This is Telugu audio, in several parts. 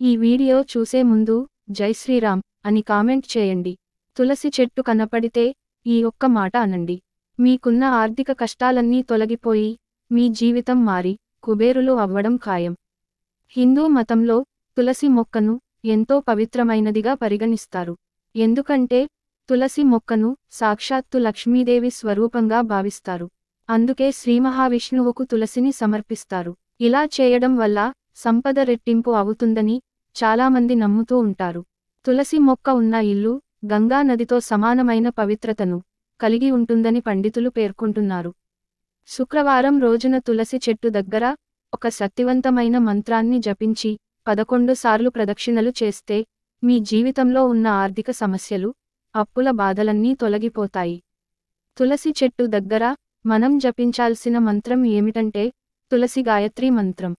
ఈ వీడియో చూసే ముందు జై శ్రీరామ్ అని కామెంట్ చేయండి. తులసి చెట్టు కనపడితే ఈ ఒక్క మాట అనండి. మీకున్న ఆర్థిక కష్టాలన్నీ తొలగిపోయి మీ జీవితం మారి కుబేరులు అవ్వడం ఖాయం. హిందూ మతంలో తులసి మొక్కను ఎంతో పవిత్రమైనదిగా పరిగణిస్తారు. ఎందుకంటే తులసి మొక్కను సాక్షాత్తు లక్ష్మీదేవి స్వరూపంగా భావిస్తారు. అందుకే శ్రీ మహావిష్ణువుకు తులసిని సమర్పిస్తారు. ఇలా చేయడం వల్ల సంపద రెట్టింపు అవుతుందని చాలామంది నమ్ముతూ ఉంటారు. తులసి మొక్క ఉన్న ఇల్లు గంగా నదితో సమానమైన పవిత్రతను కలిగి ఉంటుందని పండితులు పేర్కొంటున్నారు. శుక్రవారం రోజున తులసి చెట్టు దగ్గర ఒక శక్తివంతమైన మంత్రాన్ని జపించి 11 సార్లు ప్రదక్షిణలు చేస్తే మీ జీవితంలో ఉన్న ఆర్థిక సమస్యలు, అప్పుల బాధలన్నీ తొలగిపోతాయి. తులసి చెట్టు దగ్గర మనం జపించాల్సిన మంత్రం ఏమిటంటే తులసి గాయత్రి మంత్రం.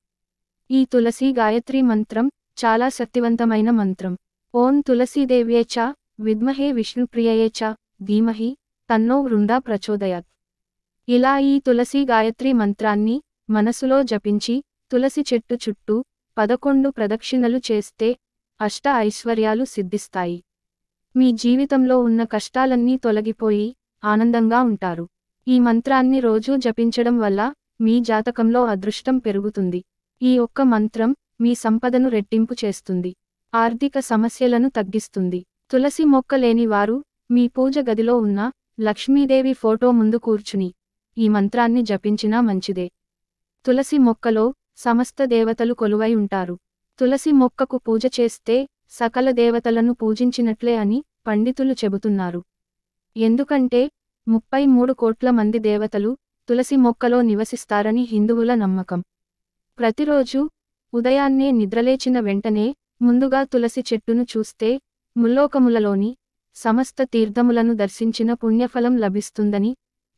ఈ తులసి గాయత్రి మంత్రం చాలా శక్తివంతమైన మంత్రం. ఓం తులసీదేవ్యే చ విద్మహే విష్ణుప్రియయే చ ధీమహి తన్నో వృందా ప్రచోదయాత్. ఇలా ఈ తులసి గాయత్రి మంత్రాన్ని మనసులో జపించి తులసి చెట్టు చుట్టూ 11 ప్రదక్షిణలు చేస్తే అష్ట ఐశ్వర్యాలు సిద్ధిస్తాయి. మీ జీవితంలో ఉన్న కష్టాలన్నీ తొలగిపోయి ఆనందంగా ఉంటారు. ఈ మంత్రాన్ని రోజూ జపించడం వల్ల మీ జాతకంలో అదృష్టం పెరుగుతుంది. ఈ ఒక్క మంత్రం మీ సంపదను రెట్టింపు చేస్తుంది. ఆర్థిక సమస్యలను తగ్గిస్తుంది. తులసి మొక్క లేని వారు మీ పూజ గదిలో ఉన్న లక్ష్మీదేవి ఫోటో ముందు కూర్చుని ఈ మంత్రాన్ని జపించినా మంచిదే. తులసి మొక్కలో సమస్త దేవతలు కొలువై ఉంటారు. తులసి మొక్కకు పూజ చేస్తే సకల దేవతలను పూజించినట్లే అని పండితులు చెబుతున్నారు. ఎందుకంటే 33 కోట్ల మంది దేవతలు తులసి మొక్కలో నివసిస్తారని హిందువుల నమ్మకం. ప్రతిరోజు ఉదయాన్నే నిద్రలేచిన వెంటనే ముందుగా తులసి చెట్టును చూస్తే ముల్లోకములలోని సమస్త తీర్థములను దర్శించిన పుణ్యఫలం లభిస్తుందని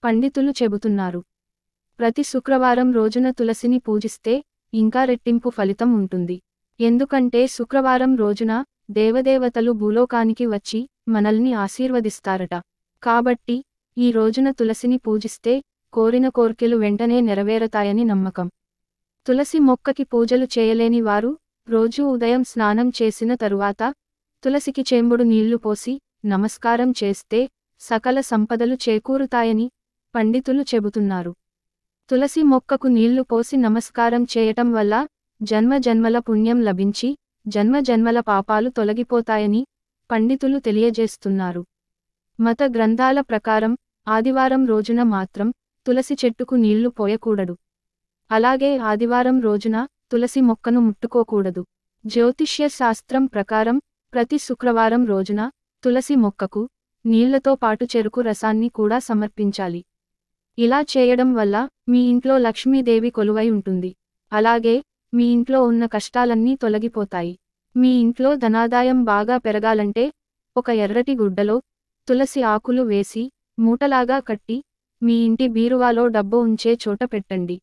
పండితులు చెబుతున్నారు. ప్రతి శుక్రవారం రోజున తులసిని పూజిస్తే ఇంకా రెట్టింపు ఫలితం ఉంటుంది. ఎందుకంటే శుక్రవారం రోజున దేవదేవతలు భూలోకానికి వచ్చి మనల్ని ఆశీర్వదిస్తారట. కాబట్టి ఈ రోజున తులసిని పూజిస్తే కోరిన కోర్కెలు వెంటనే నెరవేరతాయని నమ్మకం. తులసి మొక్కకి పూజలు చేయలేని వారు రోజూ ఉదయం స్నానం చేసిన తరువాత తులసికి చెంబుడు నీళ్లు పోసి నమస్కారం చేస్తే సకల సంపదలు చేకూరుతాయని పండితులు చెబుతున్నారు. తులసి మొక్కకు నీళ్లు పోసి నమస్కారం చేయటం వల్ల జన్మ జన్మల పుణ్యం లభించి జన్మ జన్మల పాపాలు తొలగిపోతాయని పండితులు తెలియజేస్తున్నారు. మత గ్రంథాల ప్రకారం ఆదివారం రోజున మాత్రం తులసి చెట్టుకు నీళ్లు పోయకూడదు. అలాగే ఆదివారం రోజున తులసి మొక్కను ముట్టుకోకూడదు. జ్యోతిష్య శాస్త్రం ప్రకారం ప్రతి శుక్రవారం రోజున తులసి మొక్కకు నీళ్లతో పాటు చెరుకు రసాన్ని కూడా సమర్పించాలి. ఇలా చేయడం వల్ల మీ ఇంట్లో లక్ష్మీదేవి కొలువై ఉంటుంది. అలాగే మీ ఇంట్లో ఉన్న కష్టాలన్నీ తొలగిపోతాయి. మీ ఇంట్లో ధనాదాయం బాగా పెరగాలంటే ఒక ఎర్రటి గుడ్డలో తులసి ఆకులు వేసి మూటలాగా కట్టి మీ ఇంటి బీరువాలో డబ్బు ఉంచే చోట పెట్టండి.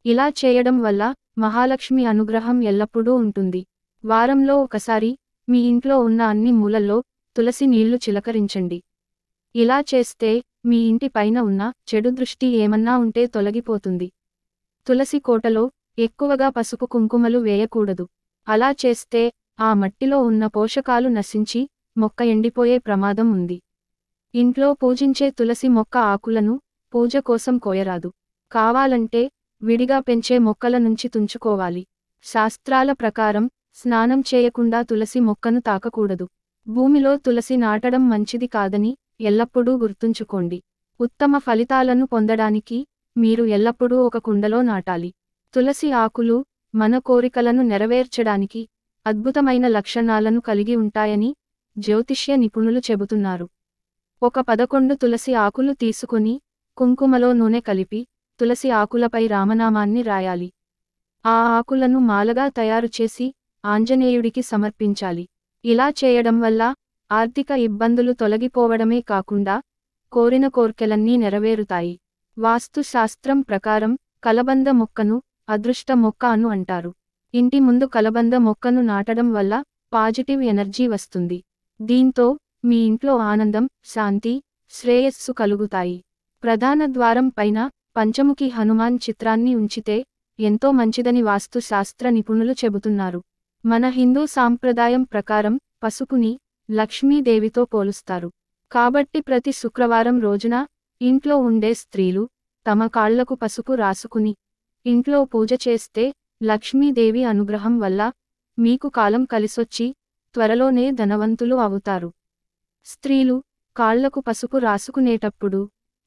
ఇలా చేయడం వల్ల మహాలక్ష్మి అనుగ్రహం ఎల్లప్పుడూ ఉంటుంది. వారంలో ఒకసారి మీ ఇంట్లో ఉన్న అన్ని మూలల్లో తులసి నీళ్లు చిలకరించండి. ఇలా చేస్తే మీ ఇంటి పైన ఉన్న చెడు దృష్టి ఏమన్నా ఉంటే తొలగిపోతుంది. తులసి కోటలో ఎక్కువగా పసుపు కుంకుమలు వేయకూడదు. అలా చేస్తే ఆ మట్టిలో ఉన్న పోషకాలు నశించి మొక్క ఎండిపోయే ప్రమాదం ఉంది. ఇంట్లో పూజించే తులసి మొక్క ఆకులను పూజ కోసం కోయరాదు. కావాలంటే విడిగా పెంచే మొక్కల నుంచి తుంచుకోవాలి. శాస్త్రాల ప్రకారం స్నానం చేయకుండా తులసి మొక్కను తాకకూడదు. భూమిలో తులసి నాటడం మంచిది కాదని ఎల్లప్పుడూ గుర్తుంచుకోండి. ఉత్తమ ఫలితాలను పొందడానికి మీరు ఎల్లప్పుడూ ఒక కుండలో నాటాలి. తులసి ఆకులు మన కోరికలను నెరవేర్చడానికి అద్భుతమైన లక్షణాలను కలిగి ఉంటాయని జ్యోతిష్య నిపుణులు చెబుతున్నారు. ఒక 11 తులసి ఆకులు తీసుకుని కుంకుమలో నూనె కలిపి తులసి ఆకులపై రామనామాన్ని రాయాలి. ఆ ఆకులను మాలగా తయారు చేసి ఆంజనేయుడికి సమర్పించాలి. ఇలా చేయడం వల్ల ఆర్థిక ఇబ్బందులు తొలగిపోవడమే కాకుండా కోరిన కోర్కెలన్నీ నెరవేరుతాయి. వాస్తు శాస్త్రం ప్రకారం కలబంద మొక్కను అదృష్ట మొక్క అను అంటారు. ఇంటి ముందు కలబంద మొక్కను నాటడం వల్ల పాజిటివ్ ఎనర్జీ వస్తుంది. దీంతో మీ ఇంట్లో ఆనందం, శాంతి, శ్రేయస్సు కలుగుతాయి. ప్రధాన ద్వారం పైన పంచముఖి హనుమాన్ చిత్రాన్ని ఉంచితే ఎంతో మంచిదని వాస్తు శాస్త్ర నిపుణులు చెబుతున్నారు. మన హిందూ సాంప్రదాయం ప్రకారం పసుపుని లక్ష్మీదేవితో పోలుస్తారు. కాబట్టి ప్రతి శుక్రవారం రోజున ఇంట్లో ఉండే స్త్రీలు తమ కాళ్లకు పసుపు రాసుకుని ఇంట్లో పూజ చేస్తే లక్ష్మీదేవి అనుగ్రహం వల్ల మీకు కాలం కలిసొచ్చి త్వరలోనే ధనవంతులు అవుతారు. స్త్రీలు కాళ్లకు పసుపు రాసుకునేటప్పుడు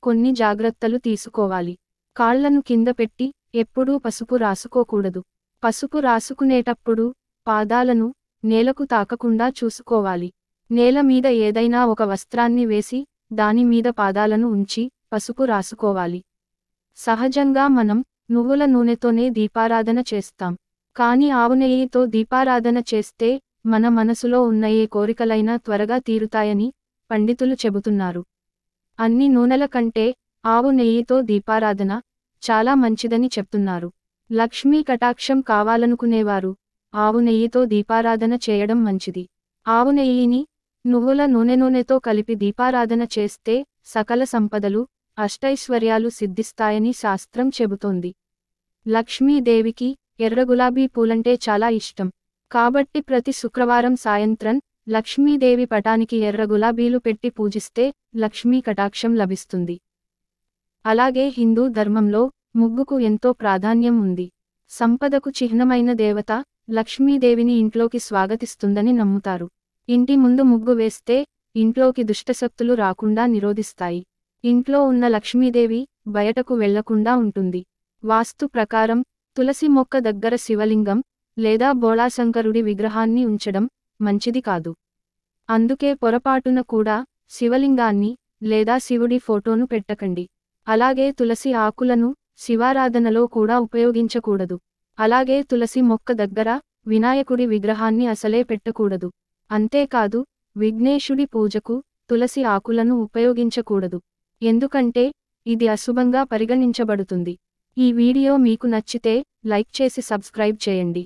కొన్ని జాగ్రత్తలు తీసుకోవాలి. కాళ్లను కింద పెట్టి ఎప్పుడూ పసుపు రాసుకోకూడదు. పసుపు రాసుకునేటప్పుడు పాదాలను నేలకు తాకకుండా చూసుకోవాలి. నేల మీద ఏదైనా ఒక వస్త్రాన్ని వేసి దాని మీద పాదాలను ఉంచి పసుపు రాసుకోవాలి. సహజంగా మనం నువ్వుల నూనెతోనే దీపారాధన చేస్తాం. కానీ ఆవు నెయ్యితో దీపారాధన చేస్తే మన మనసులో ఉన్న ఏ కోరికలైనా త్వరగా తీరుతాయని పండితులు చెబుతున్నారు. అన్ని నూనెల కంటే ఆవు నెయ్యితో దీపారాధన చాలా మంచిదని చెప్తున్నారు. లక్ష్మీ కటాక్షం కావాలనుకునేవారు ఆవు నెయ్యితో దీపారాధన చేయడం మంచిది. ఆవు నెయ్యిని నువ్వుల నూనెతో కలిపి దీపారాధన చేస్తే సకల సంపదలు అష్టైశ్వర్యాలు సిద్ధిస్తాయని శాస్త్రం చెబుతోంది. లక్ష్మీదేవికి ఎర్ర గులాబీ పూలంటే చాలా ఇష్టం. కాబట్టి ప్రతి శుక్రవారం సాయంత్రం లక్ష్మీదేవి పటానికి ఎర్ర గులాబీలు పెట్టి పూజిస్తే లక్ష్మీ కటాక్షం లభిస్తుంది. అలాగే హిందూ ధర్మంలో ముగ్గుకు ఎంతో ప్రాధాన్యం ఉంది. సంపదకు చిహ్నమైన దేవత లక్ష్మీదేవిని ఇంట్లోకి స్వాగతిస్తుందని నమ్ముతారు. ఇంటి ముందు ముగ్గు వేస్తే ఇంట్లోకి దుష్టశక్తులు రాకుండా నిరోధిస్తాయి. ఇంట్లో ఉన్న లక్ష్మీదేవి బయటకు వెళ్లకుండా ఉంటుంది. వాస్తు ప్రకారం తులసి మొక్క దగ్గర శివలింగం లేదా బోళాశంకరుడి విగ్రహాన్ని ఉంచడం మంచిది కాదు. అందుకే పొరపాటున కూడా శివలింగాన్ని లేదా శివుడి ఫోటోను పెట్టకండి. అలాగే తులసి ఆకులను శివారాధనలో కూడా ఉపయోగించకూడదు. అలాగే తులసి మొక్క దగ్గర వినాయకుడి విగ్రహాన్ని అసలే పెట్టకూడదు. అంతేకాదు విఘ్నేశుడి పూజకు తులసి ఆకులను ఉపయోగించకూడదు. ఎందుకంటే ఇది అశుభంగా పరిగణించబడుతుంది. ఈ వీడియో మీకు నచ్చితే లైక్ చేసి సబ్స్క్రైబ్ చేయండి.